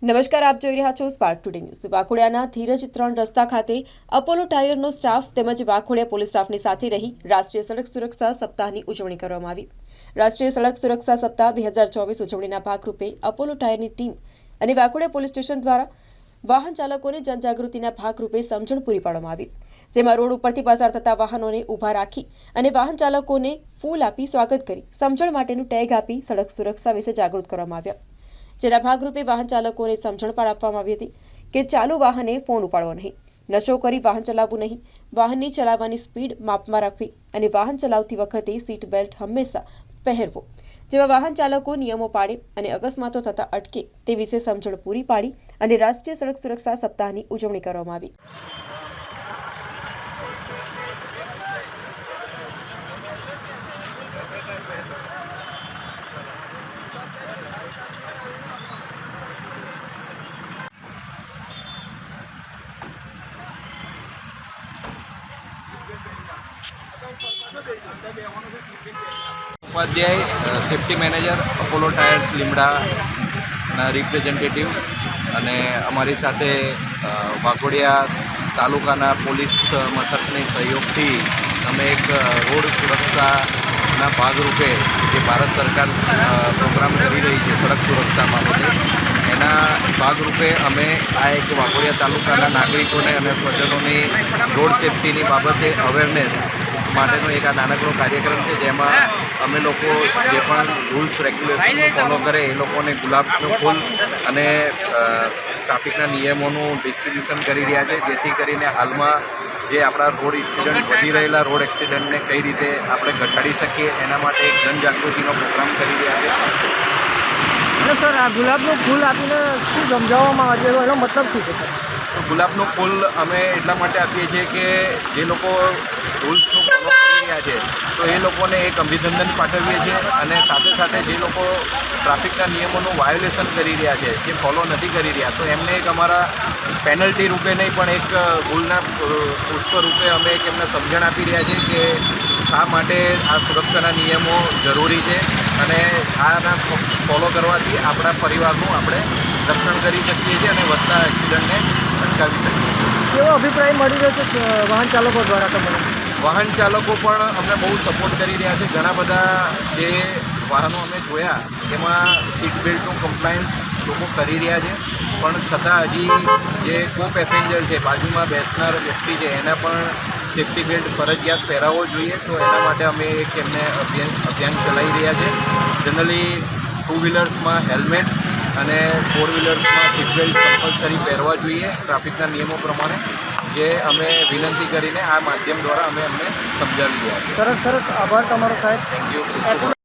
નમસ્કાર, આપ જોઈ રહ્યા છો સ્પાર્ક ટુડે ન્યૂઝ। વાઘોડિયાના ધીરજ 3 રસ્તા ખાતે અપોલો ટાયરનો સ્ટાફ તેમજ વાઘોડિયા પોલીસ સ્ટાફની સાથે રહી રાષ્ટ્રીય સડક સુરક્ષા સપ્તાહની ઉજવણી કરવામાં આવી। રાષ્ટ્રીય સડક સુરક્ષા સપ્તાહ 2024 ઉજવણીના ભાગરૂપે અપોલો ટાયરની ટીમ અને વાઘોડિયા પોલીસ સ્ટેશન દ્વારા વાહન ચાલકોને જનજાગૃતિના ભાગરૂપે સમજણ પૂરી પાડવામાં આવી, જેમાં રોડ ઉપરથી પસાર થતા વાહનોને ઊભા રાખી અને વાહન ચાલકોને ફૂલ આપી સ્વાગત કરી સમજણ માટેનું ટેગ આપી સડક સુરક્ષા વિશે જાગૃત કરવામાં આવ્યા। જેના ભાગરૂપે વાહન ચાલકોને સમજણ પણ આપવામાં આવી હતી કે ચાલુ વાહને ફોન ઉપાડવો નહીં, નશો કરી વાહન ચલાવવું નહીં, વાહનની ચલાવવાની સ્પીડ માપમાં રાખવી અને વાહન ચલાવતી વખતે સીટ બેલ્ટ હંમેશા પહેરવો જેવા વાહન ચાલકો નિયમો પાળે અને અકસ્માતો થતા અટકે તે વિશે સમજણ પૂરી પાડી અને રાષ્ટ્રીય સડક સુરક્ષા સપ્તાહની ઉજવણી કરવામાં આવી। Upadhyay safety manager Apollo tyres લીમડાના રિપ્રેઝેન્ટેટિવ અને અમારી સાથે વાઘોડિયા તાલુકાના પોલીસ મથકની સહયોગથી અમે એક રોડ સુરક્ષાના ભાગરૂપે જે ભારત સરકાર પ્રોગ્રામ કરી રહી છે સડક સુરક્ષા બાબતે, એના ભાગરૂપે અમે આ એક વાઘોડિયા તાલુકાના નાગરિકોને અને સ્વજનોની રોડ સેફ્ટીની બાબતે અવેરનેસ માટેનો એક આ નાનકડો કાર્યક્રમ છે, જેમાં અમે લોકો જે પણ રૂલ્સ રેગ્યુલેશન ફોલો કરે એ લોકોને ગુલાબનું ફૂલ અને ટ્રાફિકના નિયમોનું ડિસ્ટ્રીબ્યુશન કરી રહ્યા છે, જેથી કરીને હાલમાં જે આપણા રોડ એક્સિડન્ટ વધી રહેલા રોડ એક્સિડન્ટને કઈ રીતે આપણે ઘટાડી શકીએ એના માટે એક જનજાગૃતિનો પ્રોગ્રામ કરી રહ્યા છે। અને સર, આ ગુલાબનું ફૂલ આપીને શું સમજાવવામાં આવે છે, એનો મતલબ શું છે સર? તો ગુલાબનું ફૂલ અમે એટલા માટે આપીએ છીએ કે જે લોકો રૂલ્સનું ફોલો કરી રહ્યા છે તો એ લોકોને એક અભિનંદન પાઠવીએ છીએ અને સાથે સાથે જે લોકો ટ્રાફિકના નિયમોનું વાયોલેશન કરી રહ્યા છે, જે ફોલો નથી કરી રહ્યા, તો એમને એક અમારા પેનલ્ટી રૂપે નહીં પણ એક ભૂલના પુષ્પ રૂપે અમે એક એમને સમજણ આપી રહ્યા છીએ કે શા માટે આ સુરક્ષાના નિયમો જરૂરી છે અને આના ફોલો કરવાથી આપણા પરિવારનું આપણે રક્ષણ કરી શકીએ છીએ અને વધતા એક્સિડન્ટને અટકાવી શકીએ છીએ। કેવો અભિપ્રાય મળી રહ્યો છે વાહન ચાલકો દ્વારા તમને? વાહન ચાલકો પણ અમને બહુ સપોર્ટ કરી રહ્યા છે। ઘણા બધા જે વાહનો અમે જોયા એમાં સીટ બેલ્ટનું કમ્પ્લાયન્સ લોકો કરી રહ્યા છે, પણ છતાં હજી જે કો પેસેન્જર છે, બાજુમાં બેસનાર વ્યક્તિ છે, એને પણ સેફ્ટી બેલ્ટ ફરજિયાત પહેરાવવો જોઈએ, તો એના માટે અમે એક એમને અભિયાન ચલાવી રહ્યા છે। જનરલી 2 વ્હીલર્સમાં હેલ્મેટ અને 4 વ્હીલર્સમાં સીટ બેલ્ટ કમ્પલસરી પહેરવા જોઈએ ટ્રાફિકના નિયમો પ્રમાણે, જે અમે વિનંતી કરીને આ માધ્યમ દ્વારા અમે એમને સમજાવી રહ્યા છીએ। સરસ સરસ, આભાર તમારો સાહેબ, થેન્ક યુ।